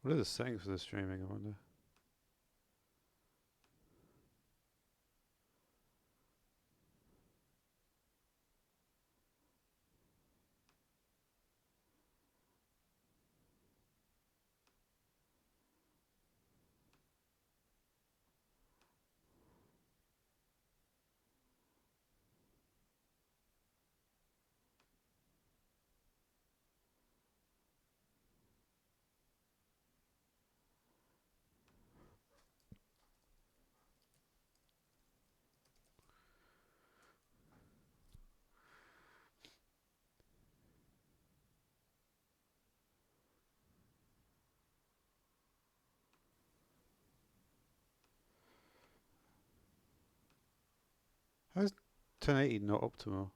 What are the settings for the streaming, I wonder? How is 1080 not optimal?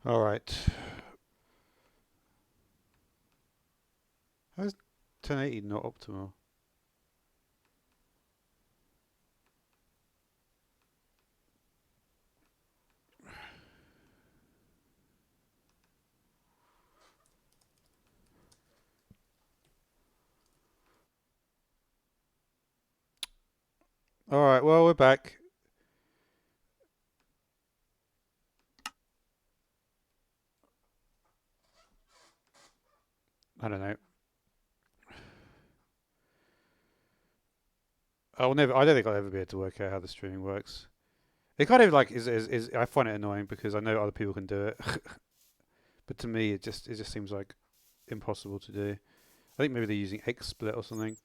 Alright. How is 1080 not optimal? Alright, well, we're back. I don't know. I don't think I'll ever be able to work out how the streaming works. It kind of like is I find it annoying because I know other people can do it, but to me it just seems like impossible to do. I think maybe they're using XSplit or something.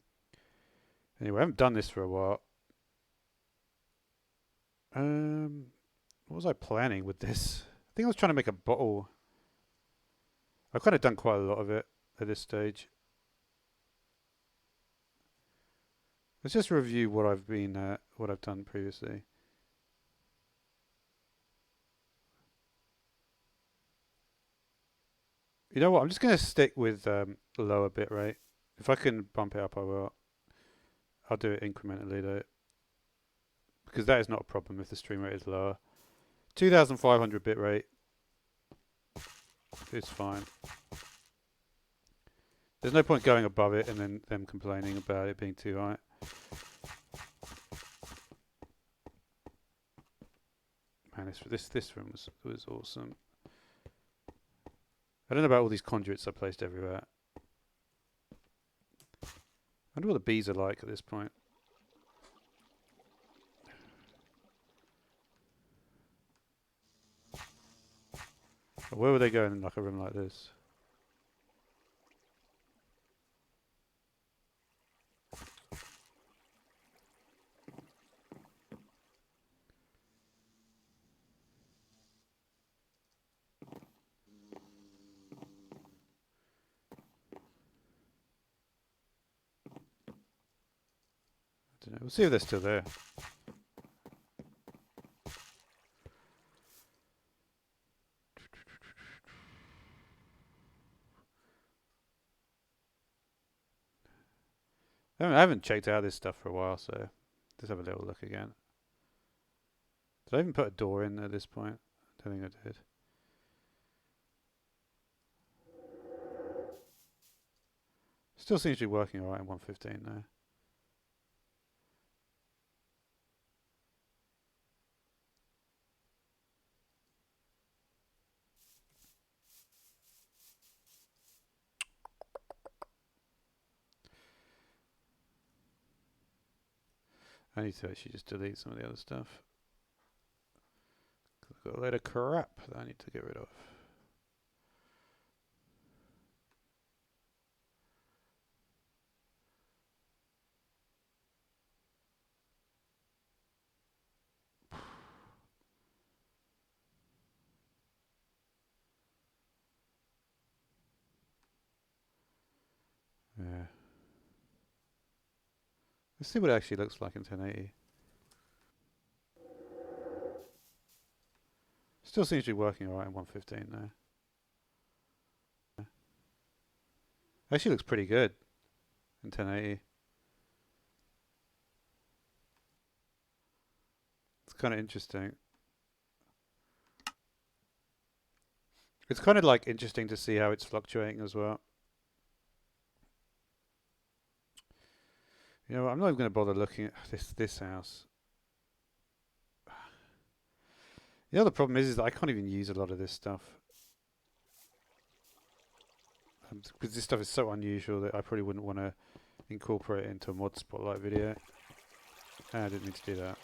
Anyway, I haven't done this for a while. What was I planning with this? I think I was trying to make a bottle. I've kind of done quite a lot of it at this stage. Let's just review what I've done previously. You know what? I'm just going to stick with lower bit rate. If I can bump it up, I will. I'll do it incrementally though, because that is not a problem if the stream rate is lower. 2,500 bit rate is fine. There's no point going above it and then them complaining about it being too high. Man, this room was awesome. I don't know about all these conduits I placed everywhere. I wonder what the bees are like at this point. Where would they go in like a room like this? I don't know. We'll see if they're still there. I haven't checked out this stuff for a while, so let's have a little look again. Did I even put a door in at this point? I don't think I did. Still seems to be working alright in 115 though. I need to actually just delete some of the other stuff. I've got a load of crap that I need to get rid of. Yeah. Let's see what it actually looks like in 1080. Still seems to be working alright in 115 though. Actually looks pretty good in 1080. It's kind of interesting. It's kind of like interesting to see how it's fluctuating as well. You know what, I'm not even going to bother looking at this house. The other problem is that I can't even use a lot of this stuff. Because this stuff is so unusual that I probably wouldn't want to incorporate it into a mod spotlight video. I didn't mean to do that.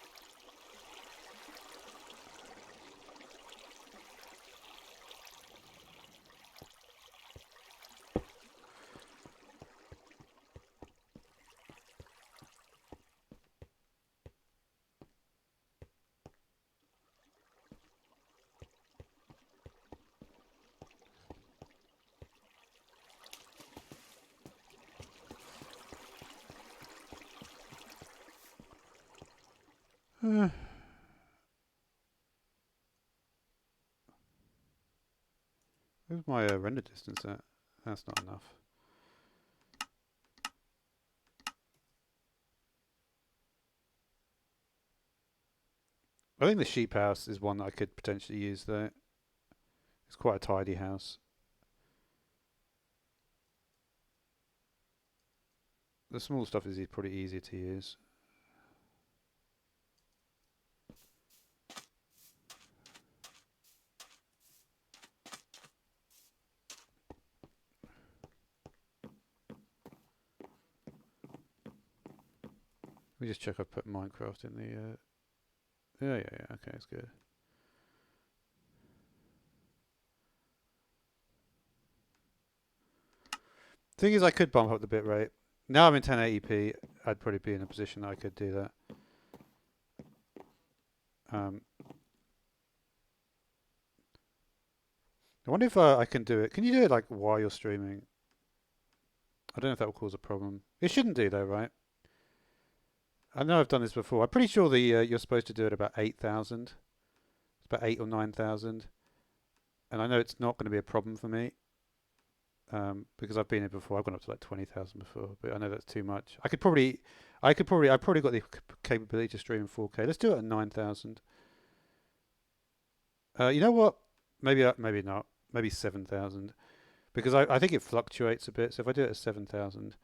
Where's my render distance at? That's not enough. I think the sheep house is one that I could potentially use though. It's quite a tidy house. The small stuff is pretty easy to use. Let me just check I put Minecraft in the... yeah, okay, it's good. Thing is, I could bump up the bitrate. Now I'm in 1080p, I'd probably be in a position that I could do that. I wonder if I can do it. Can you do it like while you're streaming? I don't know if that will cause a problem. It shouldn't do though, right? I know I've done this before. I'm pretty sure the you're supposed to do it about 8,000. It's about 8 or 9,000. And I know it's not going to be a problem for me. Because I've been here before. I've gone up to like 20,000 before, but I know that's too much. I've probably got the capability to stream in 4K. Let's do it at 9,000. You know what? Maybe not. Maybe 7,000. Because I think it fluctuates a bit. So if I do it at 7,000,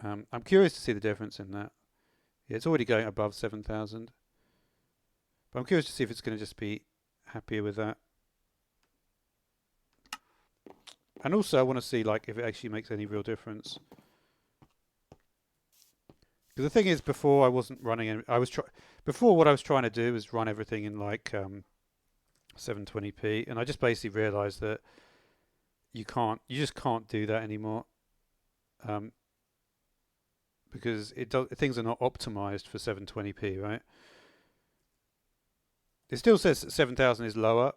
I'm curious to see the difference in that. Yeah, it's already going above 7,000. But I'm curious to see if it's going to just be happier with that. And also I want to see like if it actually makes any real difference. Because the thing is, before I wasn't running. Before what I was trying to do was run everything in like 720p, and I just basically realised that you just can't do that anymore. Because things are not optimized for 720p, right? It still says 7,000 is lower.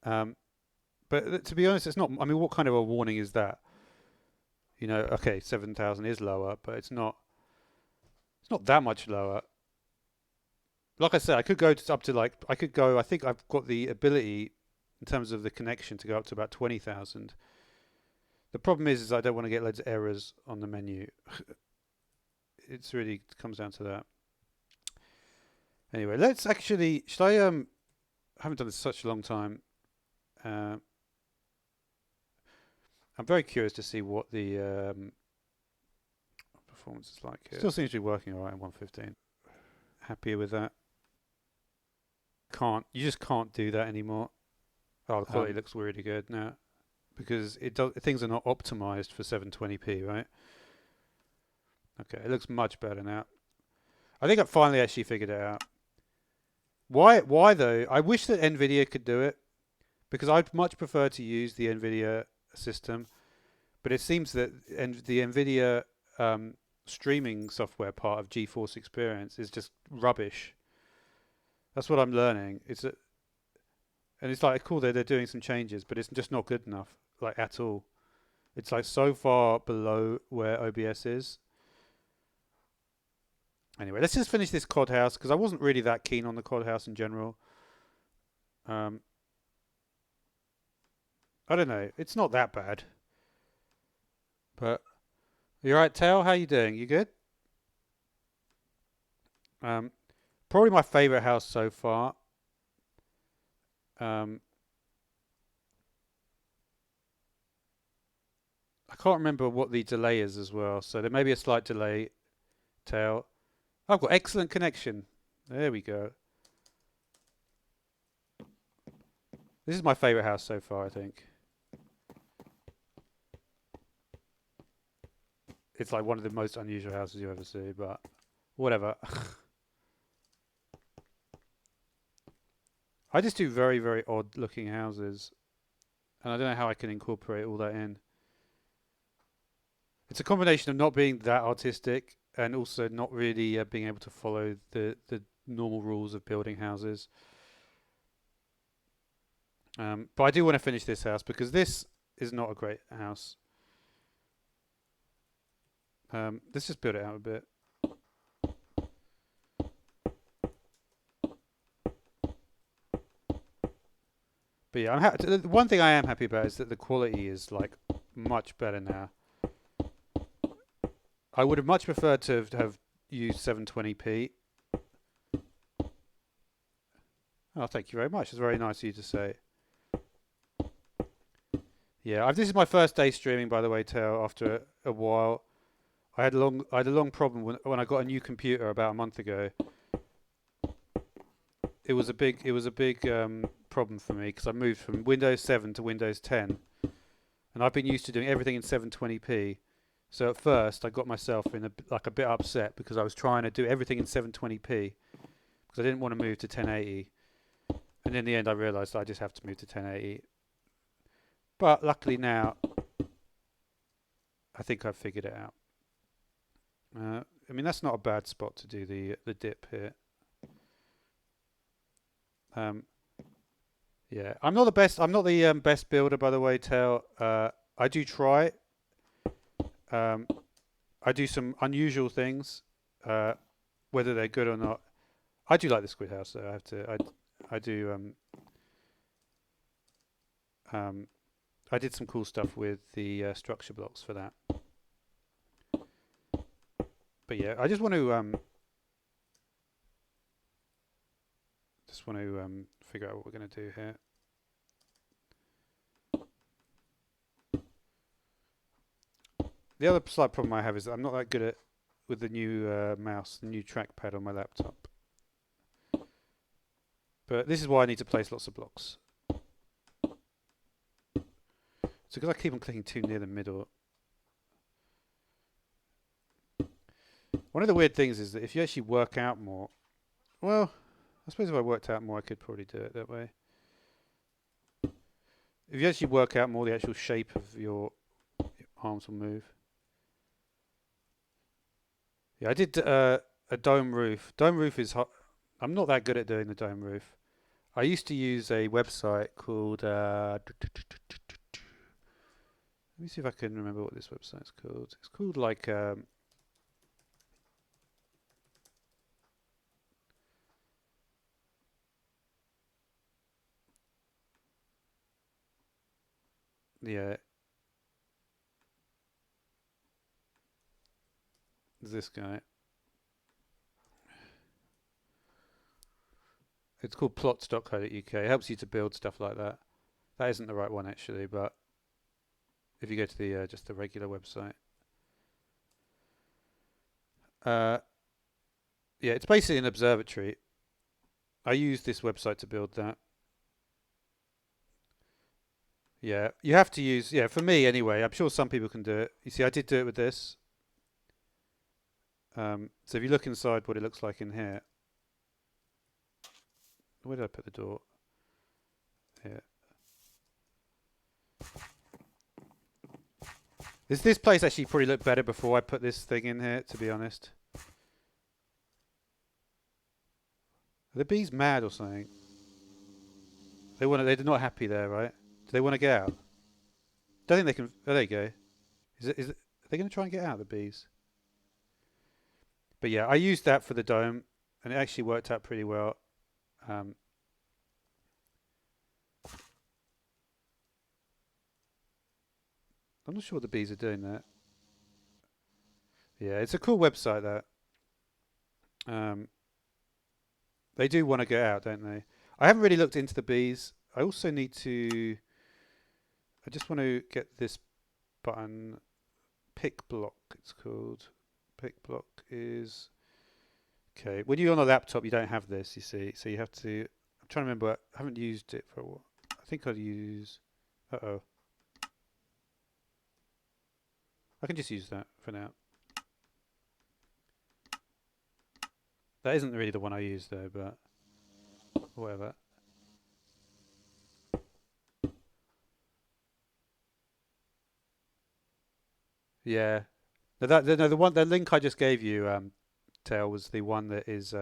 But to be honest, it's not. I mean, what kind of a warning is that? You know, okay, 7,000 is lower, but it's not that much lower. Like I said, I could go up to like, I think I've got the ability in terms of the connection to go up to about 20,000. The problem is I don't want to get loads of errors on the menu. It comes down to that. Anyway, let's actually, I haven't done this such a long time. I'm very curious to see what the performance is like here. Still seems to be working alright in 115. Happier with that. You just can't do that anymore. Oh, the quality looks really good now. Because things are not optimized for 720p, right? Okay, it looks much better now. I think I've finally actually figured it out. Why though? I wish that NVIDIA could do it. Because I'd much prefer to use the NVIDIA system, but it seems that the NVIDIA streaming software part of GeForce Experience is just rubbish. That's what I'm learning. And it's like cool they're doing some changes, but it's just not good enough, like at all. It's like so far below where OBS is. Anyway, let's just finish this cod house because I wasn't really that keen on the cod house in general. Um, I don't know. It's not that bad. But you alright, Tail? How you doing? You good? Um, Probably my favourite house so far. Um, I can't remember what the delay is as well, so there may be a slight delay, Tail. I've got excellent connection. There we go. This is my favourite house so far, I think. It's like one of the most unusual houses you ever see, but whatever. I just do very, very odd looking houses, and I don't know how I can incorporate all that in. It's a combination of not being that artistic and also not really being able to follow the normal rules of building houses. But I do want to finish this house because this is not a great house. Let's just build it out a bit. But yeah, the one thing I am happy about is that the quality is like much better now. I would have much preferred to have used 720p. Oh, thank you very much. It's very nice of you to say. Yeah, this is my first day streaming, by the way, Tail. After a while, I had a long problem when I got a new computer about a month ago. It was a big problem for me because I moved from Windows 7 to Windows 10, and I've been used to doing everything in 720p. So at first, I got myself in a bit upset because I was trying to do everything in 720p because I didn't want to move to 1080. And in the end, I realised I just have to move to 1080. But luckily now, I think I've figured it out. I mean, that's not a bad spot to do the dip here. Yeah, I'm not the best. I'm not the best builder, by the way. Tail. I do try. I do some unusual things, whether they're good or not. I do like the squid house, though. I do. I did some cool stuff with the structure blocks for that. But yeah, I just want to figure out what we're going to do here. The other slight problem I have is that I'm not that good at with the new mouse, the new trackpad on my laptop. But this is why I need to place lots of blocks. So because I keep on clicking too near the middle. One of the weird things is that if you actually work out more, well, I suppose if I worked out more, I could probably do it that way. If you actually work out more, the actual shape of your arms will move. Yeah, I did a dome roof. Dome roof is hot. I'm not that good at doing the dome roof. I used to use a website called. Let me see if I can remember what this website's called. It's called like. Yeah. This guy. It's called plots.co.uk. It helps you to build stuff like that. That isn't the right one actually, but if you go to the just the regular website. Yeah, it's basically an observatory. I used this website to build that. Yeah, you have to use, yeah, for me anyway. I'm sure some people can do it. You see, I did do it with this. So if you look inside what it looks like in here. Where did I put the door? Here. This place actually probably looked better before I put this thing in here, to be honest. Are the bees mad or something? They're not happy there, right? Do they want to get out? Don't think they can. Oh, there you go. Are they going to try and get out, the bees? But yeah, I used that for the dome, and it actually worked out pretty well. Um, I'm not sure what the bees are doing there. Yeah, it's a cool website that. Um, they do want to get out, don't they? I haven't really looked into the bees. I also need to. I just want to get this button. Pick block, it's called. Pick block is okay. When you're on a laptop, you don't have this, you see. So you have to. I'm trying to remember. I haven't used it for a while. I think I'll use. Uh oh. I can just use that for now. That isn't really the one I use though, but whatever. Yeah. No, the one, the link I just gave you, Tail, was the one that is.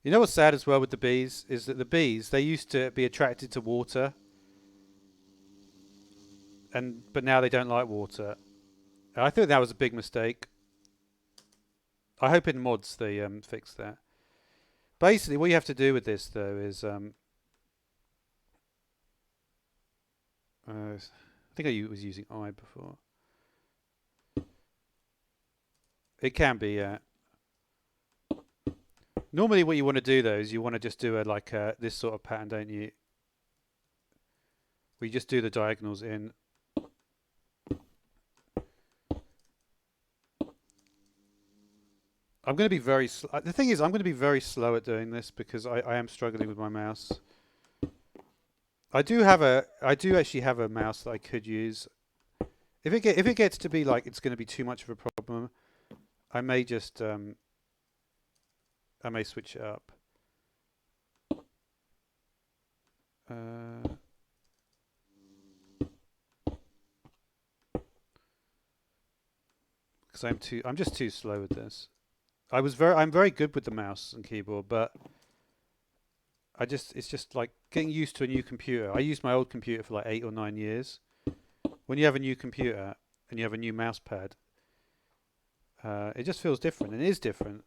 You know what's sad as well with the bees is that the bees they used to be attracted to water, and but now they don't like water. I think that was a big mistake. I hope in mods they fix that. Basically, what you have to do with this though is I think was using I before. It can be. Normally, what you want to do though is you want to just do a like this sort of pattern, don't you? We just do the diagonals in. I'm going to be very. The thing is, I'm going to be very slow at doing this because I am struggling with my mouse. I do actually have a mouse that I could use. If it gets to be like it's going to be too much of a problem, I may just I may switch it up. Because I'm just too slow with this. I'm very good with the mouse and keyboard, but it's just like getting used to a new computer. I used my old computer for like 8 or 9 years. When you have a new computer and you have a new mouse pad, it just feels different, and it is different.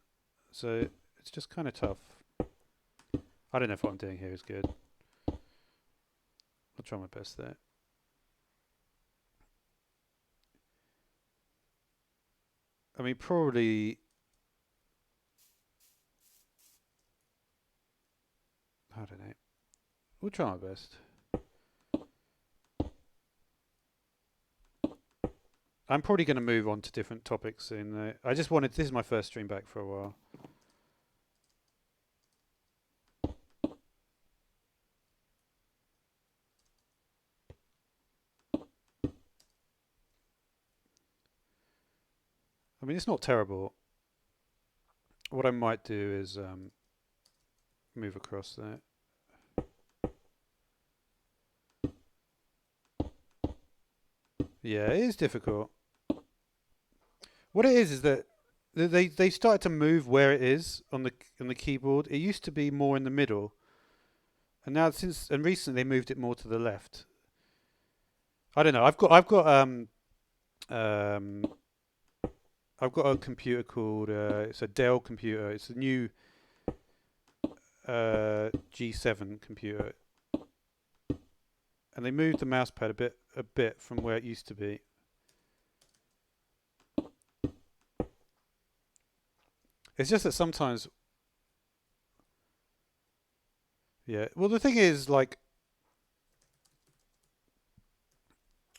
So it's just kind of tough. I don't know if what I'm doing here is good. I'll try my best there. I mean, probably. I don't know. We'll try my best. I'm probably going to move on to different topics soon. I just wanted. This is my first stream back for a while. I mean, it's not terrible. What I might do is move across there. Yeah, it is difficult. What it is that they started to move where it is on the keyboard. It used to be more in the middle, and now and recently they moved it more to the left. I don't know. Um I've got a computer called it's a Dell computer. It's a new G7 computer, and they moved the mouse pad a bit from where it used to be. It's just that sometimes, yeah. Well, the thing is, like,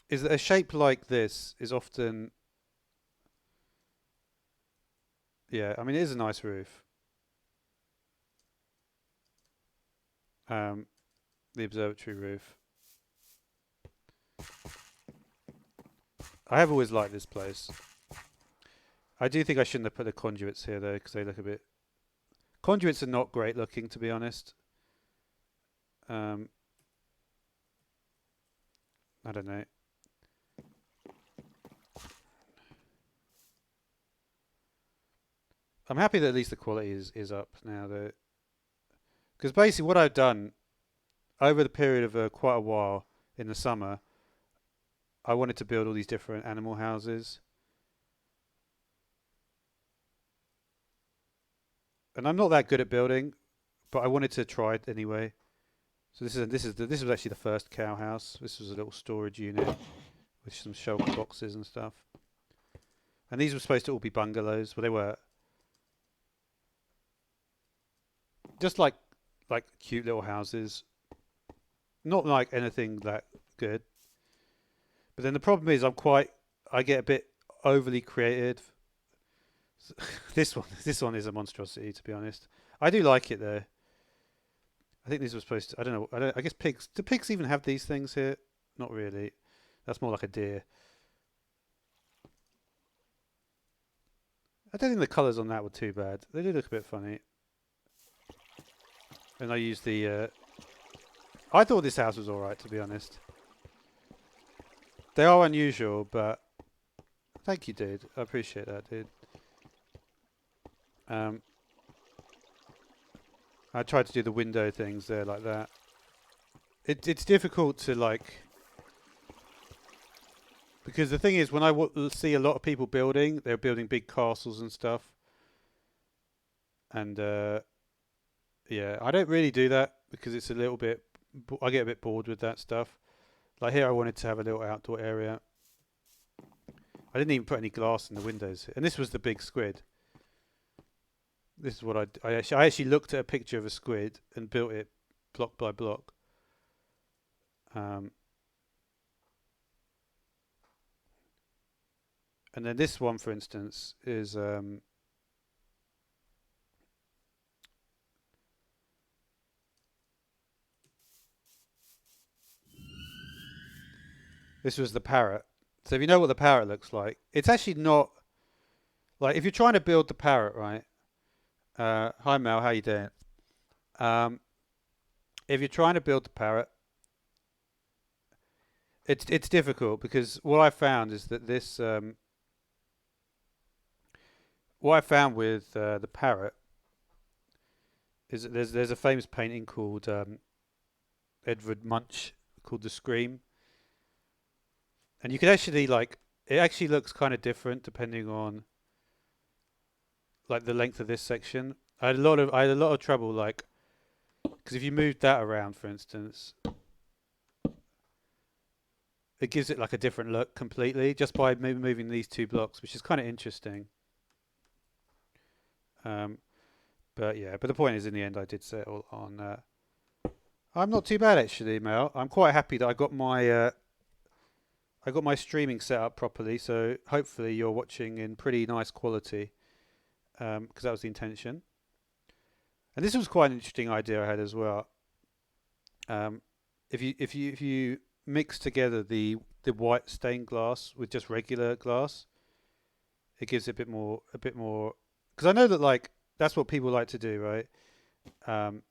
is that a shape like this is often, yeah. I mean, it is a nice roof. The observatory roof. I have always liked this place. I do think I shouldn't have put the conduits here though, because they look a bit. Conduits are not great looking, to be honest. I don't know. I'm happy that at least the quality is up now though, because basically what I've done over the period of quite a while in the summer, I wanted to build all these different animal houses, and I'm not that good at building, but I wanted to try it anyway. So this was actually the first cow house. This was a little storage unit with some shelf boxes and stuff. And these were supposed to all be bungalows, but they were just like cute little houses, not like anything that good. But then the problem is I get a bit overly creative. This one is a monstrosity, to be honest. I do like it though. I think these were supposed to. I don't know. I guess pigs. Do pigs even have these things here? Not really. That's more like a deer. I don't think the colours on that were too bad. They do look a bit funny. And I used the. I thought this house was all right, to be honest. They are unusual, but thank you, dude. I appreciate that, dude. Um, I tried to do the window things there like that. It's difficult to like, because the thing is, when I see a lot of people building, they're building big castles and stuff, and yeah, I don't really do that because it's a little bit. I get a bit bored with that stuff. Like here, I wanted to have a little outdoor area. I didn't even put any glass in the windows, and this was the big squid. This is what I actually looked at a picture of a squid and built it block by block. And then this one, for instance, is this was the parrot. So if you know what the parrot looks like, it's actually not like if you're trying to build the parrot, right? Hi Mel, how you doing? Um, if you're trying to build the parrot, it's difficult because what I found is that this what I found with the parrot is that there's a famous painting called Edvard Munch called The Scream, and you can actually like it actually looks kind of different depending on like the length of this section. I had a lot of trouble like because if you moved that around, for instance, it gives it like a different look completely just by moving these two blocks, which is kind of interesting. Um, but yeah, but the point is, in the end, I did settle on. I'm not too bad actually, Mel. I'm quite happy that I got my streaming set up properly. So hopefully you're watching in pretty nice quality, because that was the intention. And this was quite an interesting idea I had as well. Um, if you mix together the white stained glass with just regular glass, it gives it a bit more. Because I know that like that's what people like to do, right? Um,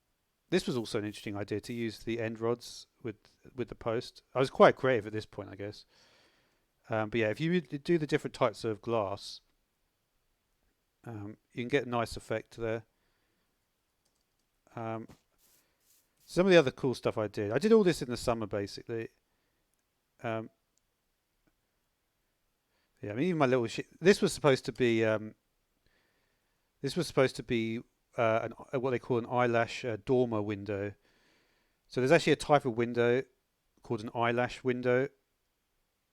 this was also an interesting idea to use the end rods with the post. I was quite creative at this point, I guess. But yeah, if you do the different types of glass, you can get a nice effect there. Um, some of the other cool stuff I did all this in the summer basically. Um, yeah, I mean even my little this was supposed to be what they call an eyelash dormer window. So there's actually a type of window called an eyelash window,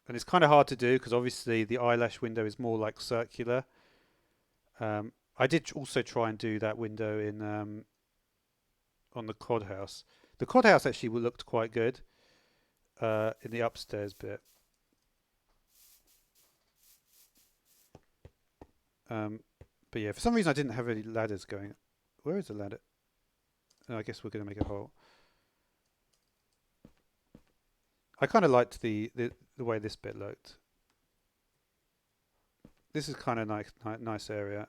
and it's kind of hard to do because obviously the eyelash window is more like circular. I did also try and do that window in on the cod house. The cod house actually looked quite good in the upstairs bit. Um, but yeah, for some reason I didn't have any ladders going. Where is the ladder? Oh, I guess we're going to make a hole. I kind of liked the way this bit looked. This is kind of nice area.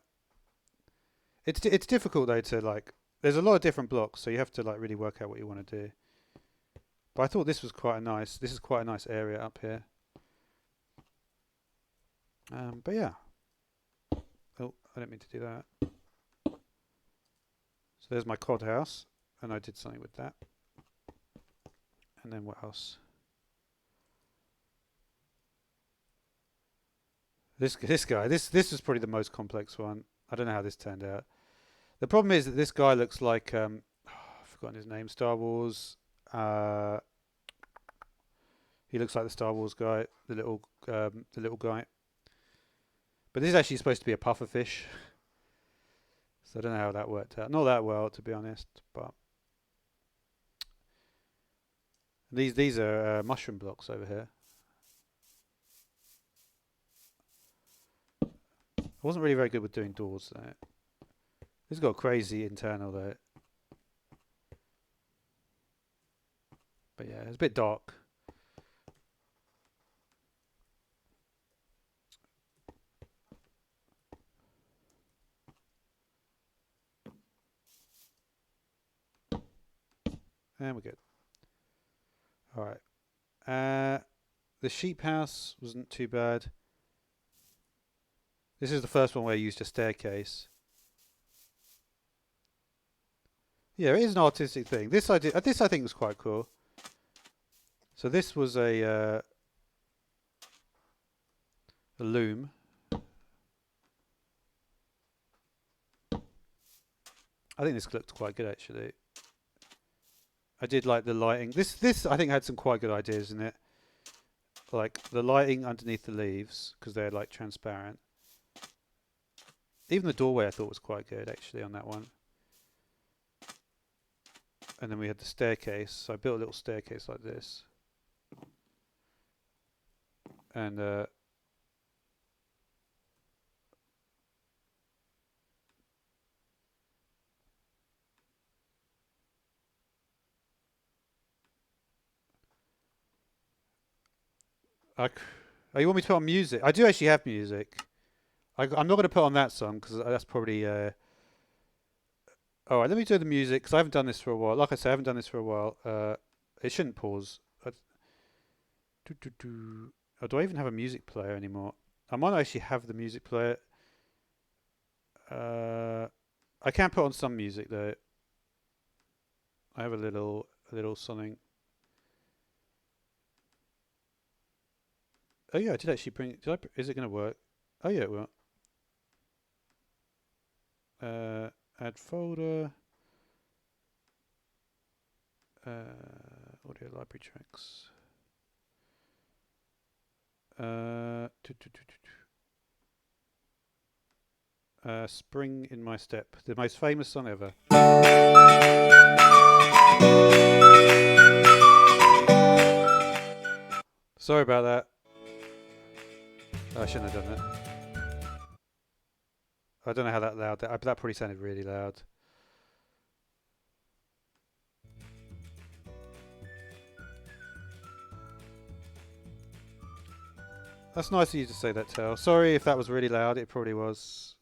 It's difficult though to like. There's a lot of different blocks, so you have to like really work out what you want to do. But I thought this was quite a nice. This is quite a nice area up here. But yeah. Oh, I didn't mean to do that. So there's my cod house, and I did something with that. And then what else? This guy, this is probably the most complex one. I don't know how this turned out. The problem is that this guy looks like I've forgotten his name. Star Wars. Uh, he looks like the Star Wars guy, the little guy. But this is actually supposed to be a puffer fish, so I don't know how that worked out. Not that well, to be honest. But these are mushroom blocks over here. I wasn't really very good with doing doors though. This has got a crazy internal though. But yeah, it's a bit dark. And we're good. Alright. The sheep house wasn't too bad. This is the first one where I used a staircase. Yeah, it is an artistic thing. This I think was quite cool. So this was a loom. I think this looked quite good actually. I did like the lighting. This I think had some quite good ideas in it. Like the lighting underneath the leaves because they're like transparent. Even the doorway I thought was quite good actually on that one. And then we had the staircase. So I built a little staircase like this. And oh, you want me to put on music? I do actually have music. I'm not going to put on that song because that's probably. All right, let me do the music because I haven't done this for a while. Like I said, I haven't done this for a while. It shouldn't pause. Oh, do I even have a music player anymore? I might actually have the music player. I can put on some music though. I have a little something. Oh yeah, I did actually bring. Is it going to work? Oh yeah, it will. Add folder. Audio library tracks. Spring in My Step, the most famous song ever. Sorry about that. I shouldn't have done that. I don't know how that loud. That probably sounded really loud. That's nice of you to say that, Tel. Sorry if that was really loud. It probably was.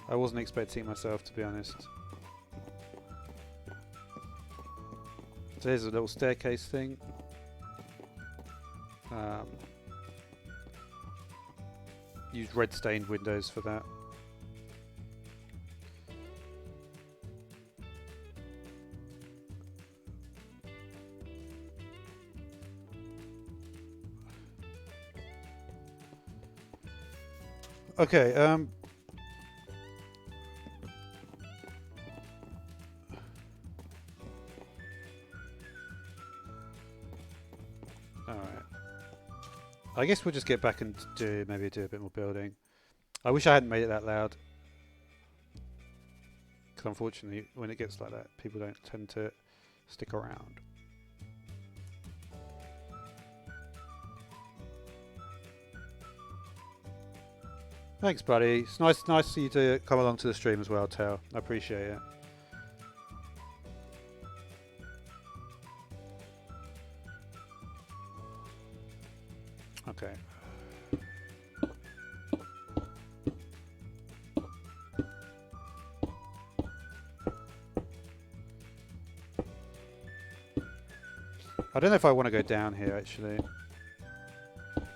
I wasn't expecting myself, to be honest. So here's a little staircase thing. Used red stained windows for that. Okay, alright. I guess we'll just get back and maybe do a bit more building. I wish I hadn't made it that loud. Because unfortunately, when it gets like that, people don't tend to stick around. Thanks, buddy. It's nice for you to come along to the stream as well, Tao. I appreciate it. Okay. I don't know if I want to go down here, actually.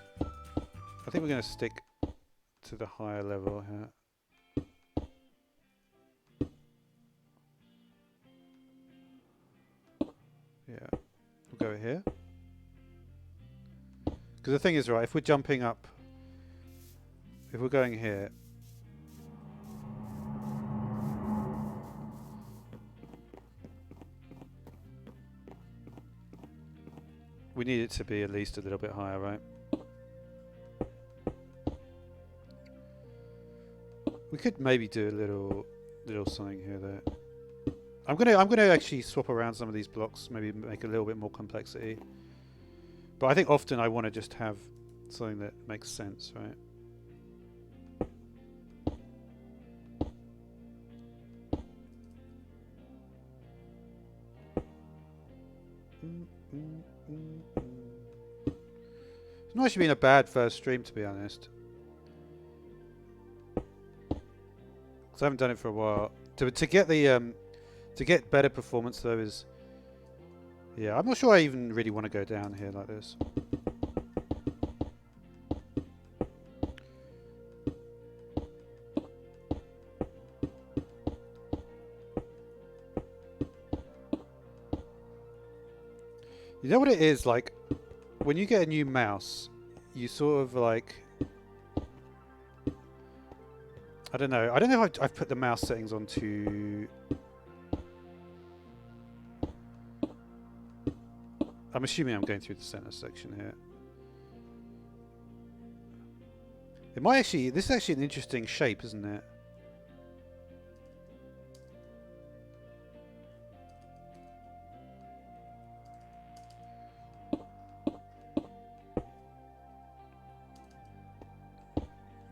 I think we're going to stick to the higher level here. Yeah, we'll go here. Because the thing is, right, if we're jumping up, if we're going here, we need it to be at least a little bit higher, right? We could maybe do a little something here though. I'm gonna actually swap around some of these blocks, maybe make a little bit more complexity. But I think often I want to just have something that makes sense, right? It's not actually been a bad first stream, to be honest. Because I haven't done it for a while. To get the to get better performance though is, yeah, I'm not sure I even really want to go down here like this. You know what it is like when you get a new mouse, you sort of like, I don't know if I've put the mouse settings onto. I'm assuming I'm going through the center section here. It might actually, this is actually an interesting shape, isn't it?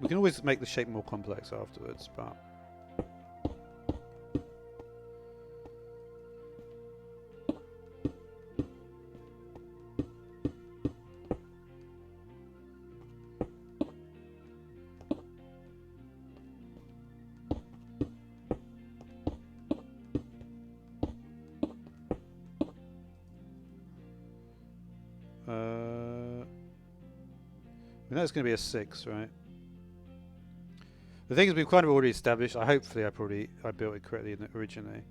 We can always make the shape more complex afterwards, but that's going to be a 6, right? The thing is, we've kind of already established. Hopefully, I built it correctly originally.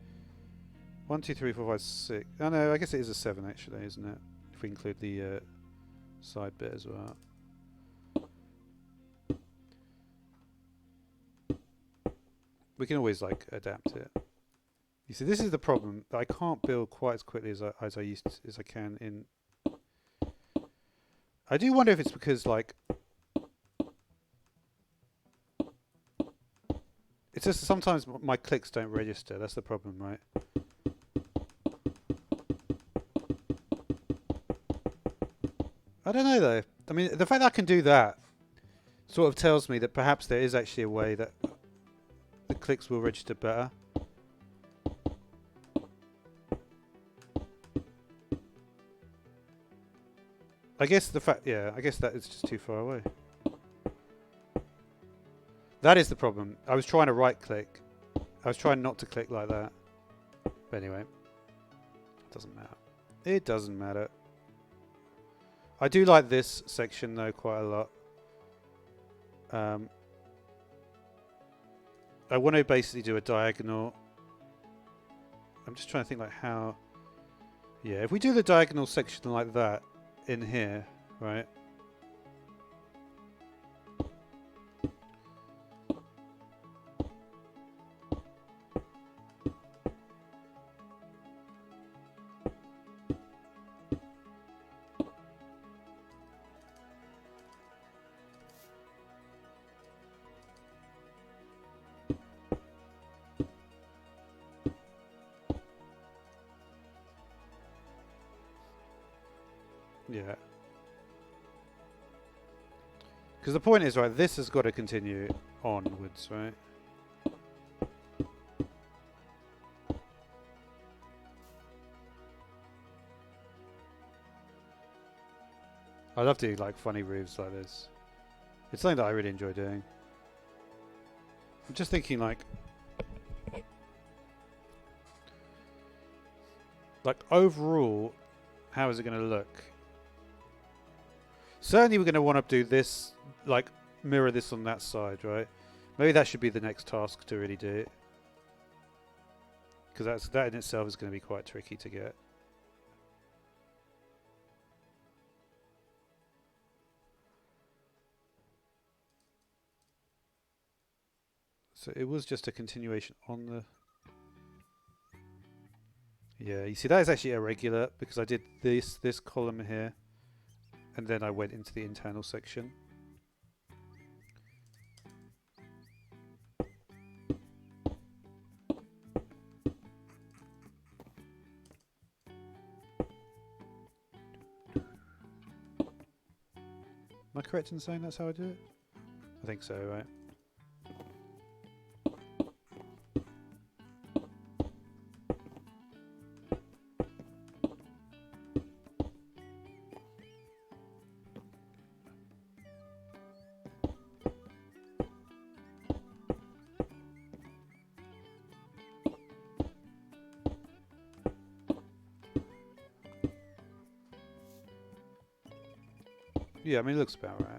1, 2, 3, 4, 5, 6. Oh no, I guess it is a 7 actually, isn't it? If we include the side bit as well. We can always like adapt it. You see, this is the problem. I can't build quite as quickly as I can in. I do wonder if it's because like. It's just sometimes my clicks don't register. That's the problem, right? I don't know though. I mean, the fact that I can do that sort of tells me that perhaps there is actually a way that the clicks will register better. I guess I guess that is just too far away. That is the problem. I was trying to right click. I was trying not to click like that. But anyway, it doesn't matter. It doesn't matter. I do like this section though quite a lot. I want to basically do a diagonal. I'm just trying to think like how. Yeah, if we do the diagonal section like that in here, right? Yeah. Because the point is, right, this has got to continue onwards, right? I love to do like funny roofs like this. It's something that I really enjoy doing. I'm just thinking like overall, how is it going to look? Certainly we're going to want to do this, like mirror this on that side, right? Maybe that should be the next task to really do it. Because that in itself is going to be quite tricky to get. So it was just a continuation on the... Yeah, you see that is actually irregular because I did this column here and then I went into the internal section. Am I correct in saying that's how I do it? I think so, right? Yeah, I mean, it looks about right.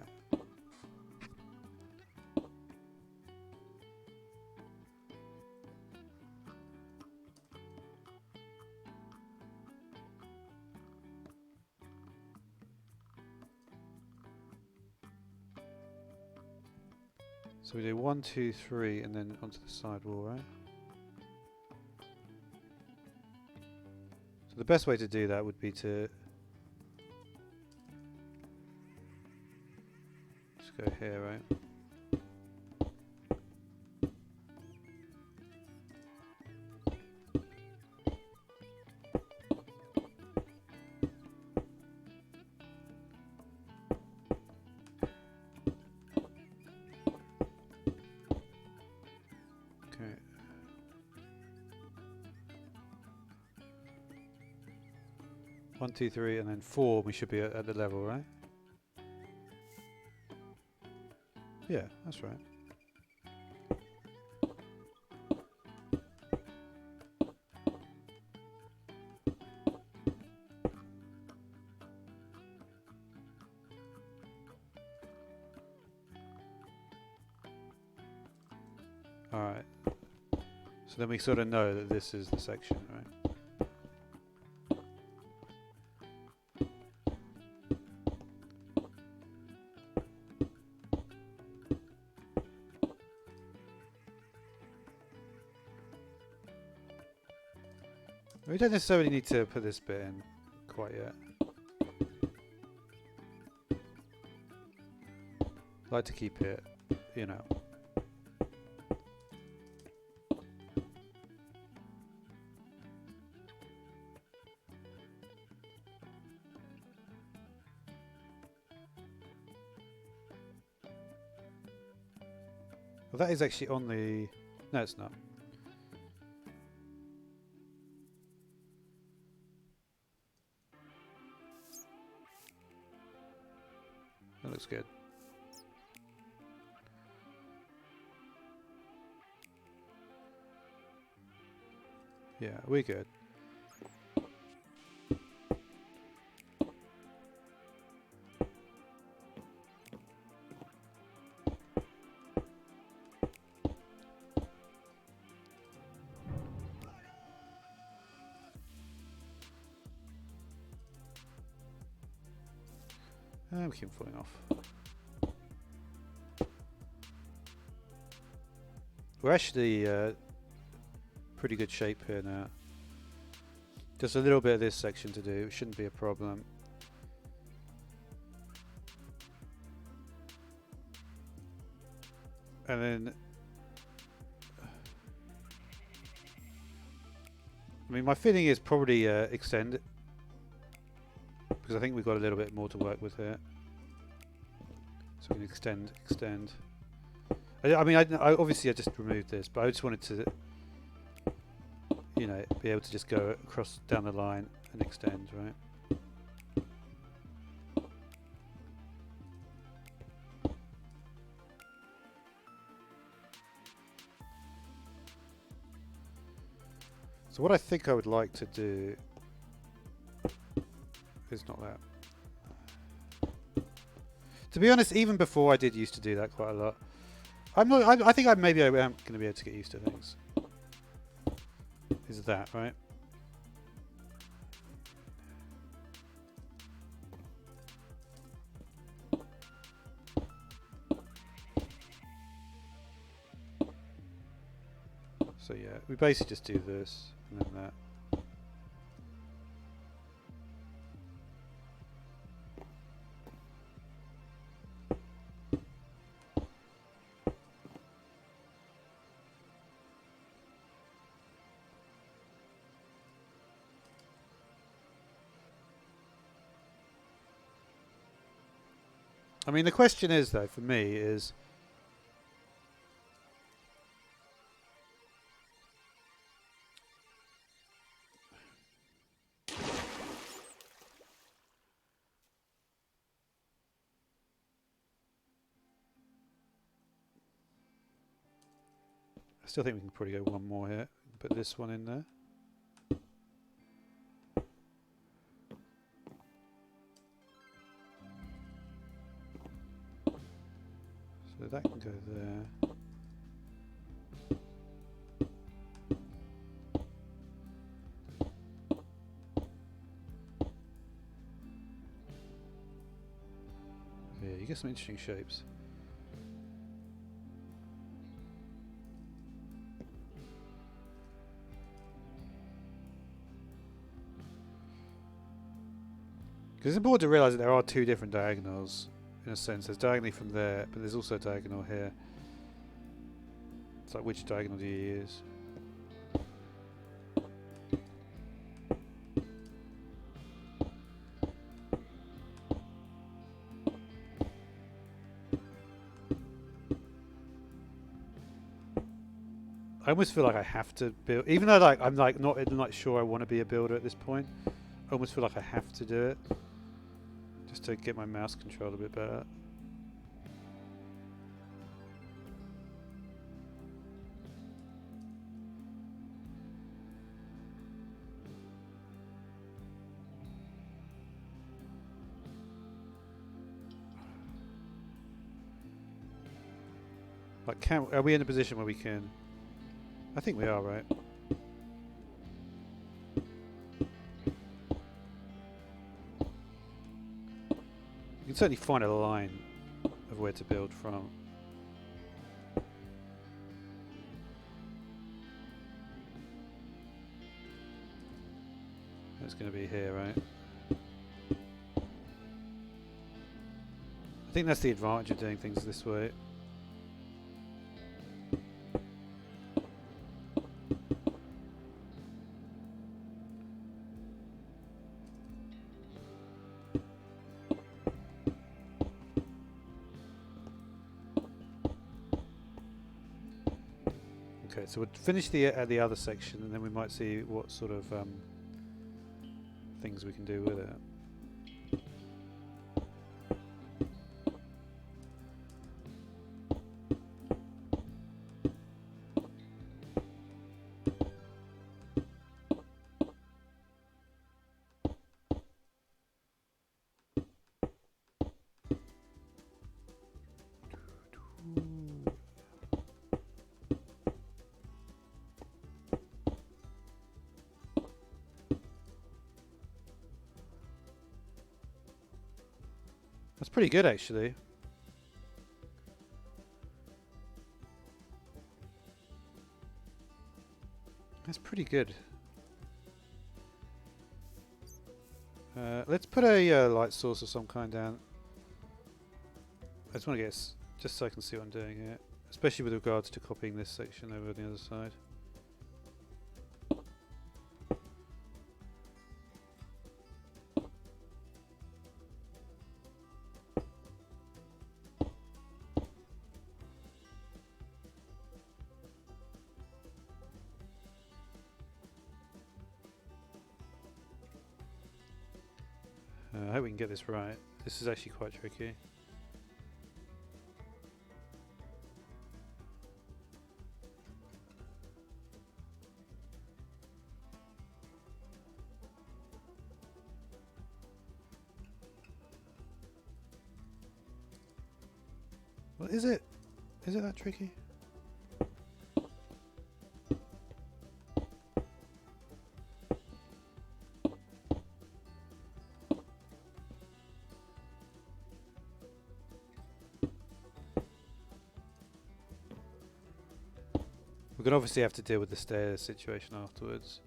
So we do 1, 2, 3, and then onto the side wall, right? So the best way to do that would be to just go here, right? Okay. One, two, three, and then 4. We should be at the level, right? Yeah, that's right. All right. So then we sort of know that this is the section, right? We don't necessarily need to put this bit in quite yet. I like to keep it, you know. Well, that is actually on the... No, it's not. That looks good. Yeah, we're good. We keep falling off. We're actually pretty good shape here now. Just a little bit of this section to do. It shouldn't be a problem. And then... I mean, my feeling is probably extend it. Because I think we've got a little bit more to work with here. So we can extend. I mean, obviously I just removed this, but I just wanted to, you know, be able to just go across down the line and extend, right? So what I think I would like to do is not that. To be honest, even before I did used to do that quite a lot. I think maybe I am going to be able to get used to things. Is that right? So yeah, we basically just do this and then that. I mean, the question is, though, for me, is I still think we can probably go one more here. Put this one in there. So that can go there. Yeah, you get some interesting shapes. Because it's important to realise that there are two different diagonals, in a sense. There's diagonally from there, but there's also a diagonal here. It's like, which diagonal do you use? I almost feel like I have to build, even though like I'm not sure I want to be a builder at this point. I almost feel like I have to do it, just to get my mouse control a bit better. Like, are we in a position where we can? I think we are, right? You can certainly find a line of where to build from. It's going to be here, right? I think that's the advantage of doing things this way. Okay, so we'll finish the other section, and then we might see what sort of things we can do with it. That's pretty good, actually. That's pretty good. Let's put a light source of some kind down. I just want to get just so I can see what I'm doing here, especially with regards to copying this section over on the other side. I hope we can get this right. This is actually quite tricky. Well, is it? Is it that tricky? We've We're gonna obviously have to deal with the stairs situation afterwards.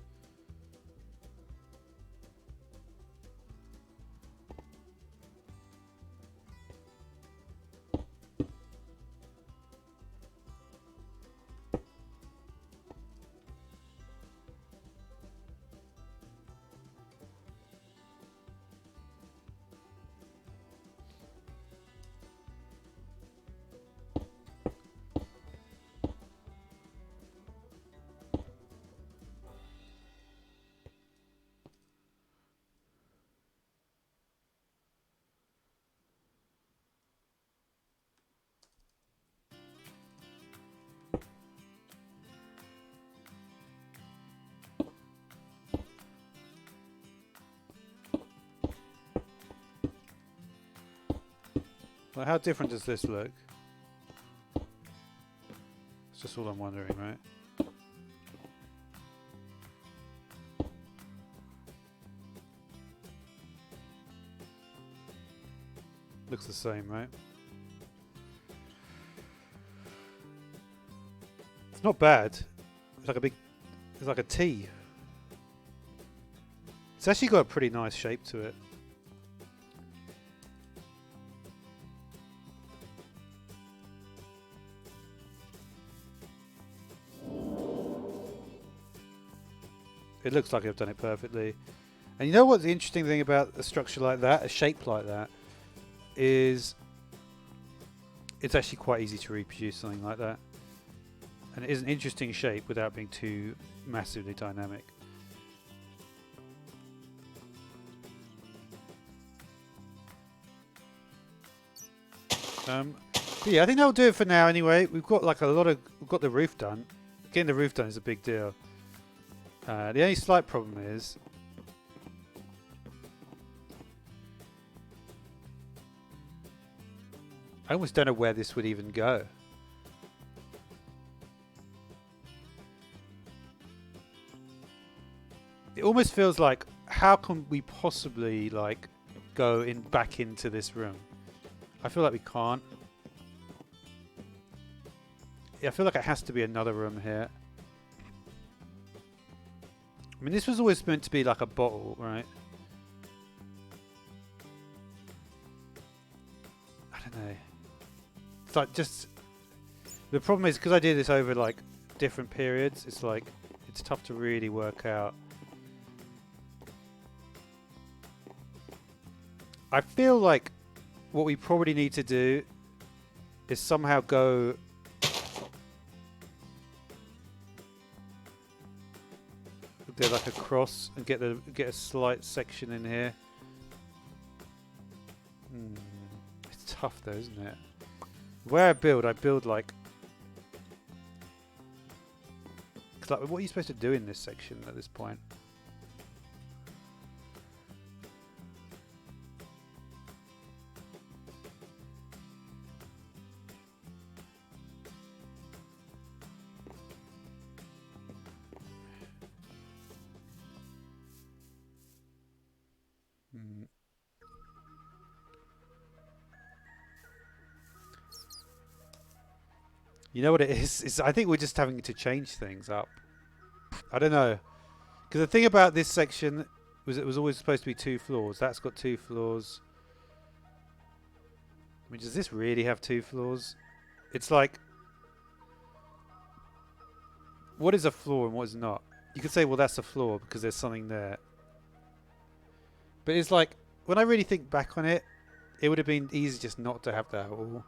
Well, how different does this look? It's just all I'm wondering, right? Looks the same, right? It's not bad. It's like a big... It's like a T. It's actually got a pretty nice shape to it. It looks like I've done it perfectly. And you know what the interesting thing about a structure like that, a shape like that, is it's actually quite easy to reproduce something like that. And it is an interesting shape without being too massively dynamic. But yeah, I think that'll do it for now anyway. We've got like we've got the roof done. Getting the roof done is a big deal. The only slight problem is I almost don't know where this would even go. It almost feels like, how can we possibly like go back into this room? I feel like we can't. I feel like it has to be another room here. I mean, this was always meant to be like a bottle, right? I don't know. It's like just... The problem is, because I did this over like different periods, it's like, it's tough to really work out. I feel like what we probably need to do is somehow go... do like a cross and get a slight section in here. It's tough though, isn't it? The way I build like... Cause like, what are you supposed to do in this section at this point? You know what it is? I think we're just having to change things up. I don't know. Because the thing about this section was it was always supposed to be 2 floors. That's got 2 floors. I mean, does this really have 2 floors? It's like... What is a floor and what is not? You could say, well, that's a floor because there's something there. But it's like, when I really think back on it, it would have been easy just not to have that at all.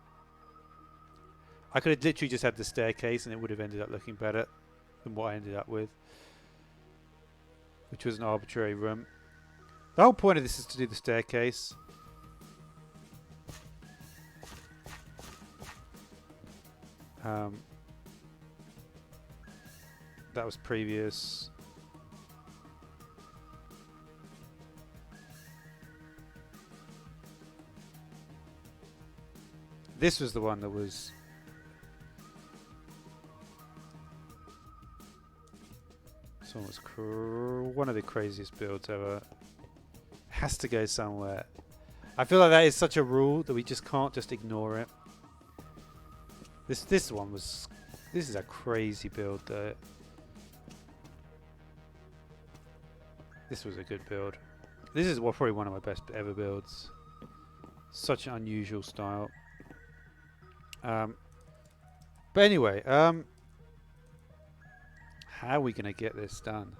I could have literally just had the staircase and it would have ended up looking better than what I ended up with, which was an arbitrary room. The whole point of this is to do the staircase. That was previous. This was the one that was... one of the craziest builds ever. Has to go somewhere. I feel like that is such a rule that we just can't just ignore it. This one was This is a crazy build, though. This was a good build. This is probably one of my best ever builds. Such an unusual style. But anyway, how are we going to get this done?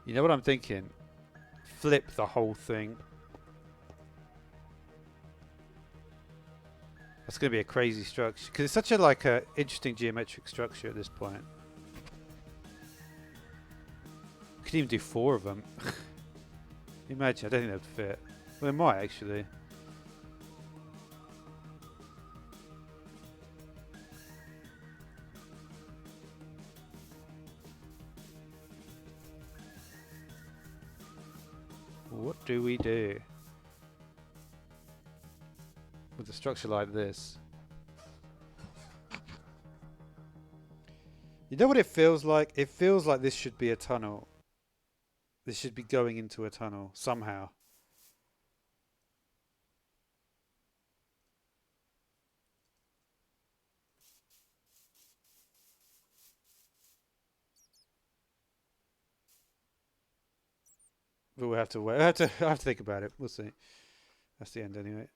You know what I'm thinking? Flip the whole thing. That's going to be a crazy structure because it's such a a interesting geometric structure at this point. Could even do 4 of them. Imagine, I don't think that would fit. Well, it might actually. What do we do with a structure like this? You know what it feels like? It feels like this should be a tunnel. This should be going into a tunnel somehow. But we'll have to wait. I have to think about it. We'll see. That's the end anyway.